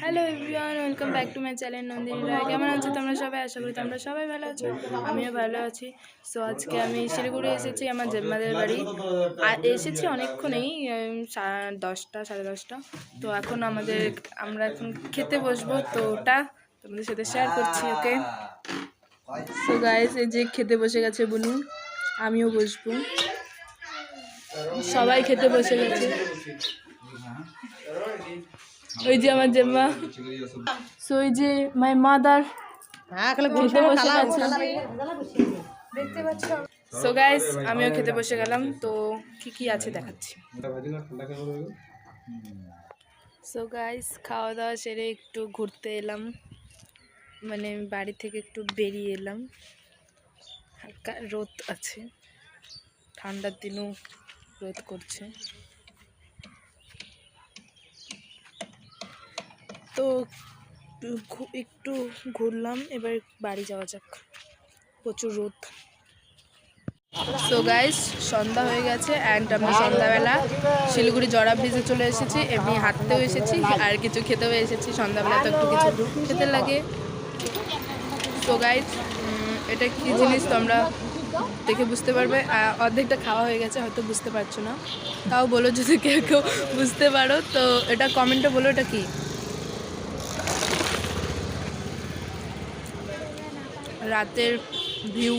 Hello everyone, welcome back to my channel Nandini Roy. কেমন আছো তোমরা সবাই? আশা করি তোমরা সবাই ভালো আছো, আমিও ভালো আছি। সো আজকে আমি শিলিগুড়ি এসেছি আমার জেম্মাদের বাড়ি। আর এসেছি অনেকক্ষণেই, 10টা 10:30। তো এখন আমরা এখন খেতে বসবো, তো ওটা তোমাদের সাথে শেয়ার করছি। ওকে, সো গাইস, এই যে খেতে বসে গেছে বুনু, আমিও বসবো। সবাই খেতে বসে গেছে। ওই যে আমার জেম্মা, সো ওই যে মাই মাদার খেতে বসে গেছে, দেখতে পাচ্ছ। সো গাইস, আমিও খেতে বসে গেলাম। তো কি কি আছে দেখাচ্ছি। সো গাইস, খাওয়া দাওয়া সেরে একটু ঘুরতে এলাম, মানে বাড়ি থেকে একটু বেরিয়ে এলাম। হালকা রোদ আছে, ঠান্ডার দিনও রোদ করছে। তো একটু ঘুরলাম, এবার বাড়ি যাওয়া যাক, প্রচুর রোদ। সো গাইস, সন্ধ্যা হয়ে গেছে অ্যান্ড আমরা সন্ধ্যাবেলা শিলিগুড়ি জরা ব্রিজে চলে এসেছি। এমনি হাঁটতেও এসেছি আর কিছু খেতেও এসেছি, সন্ধ্যাবেলা তো একটু কিছু খেতে লাগে। সো গাইস, এটা কী জিনিস তোমরা দেখে বুঝতে পারবে। অর্ধেকটা খাওয়া হয়ে গেছে, হয়তো বুঝতে পারছো না, তাও বলো যদি কেউ কেউ বুঝতে পারো তো এটা কমেন্টে বলো এটা কি। রাতের ভিউ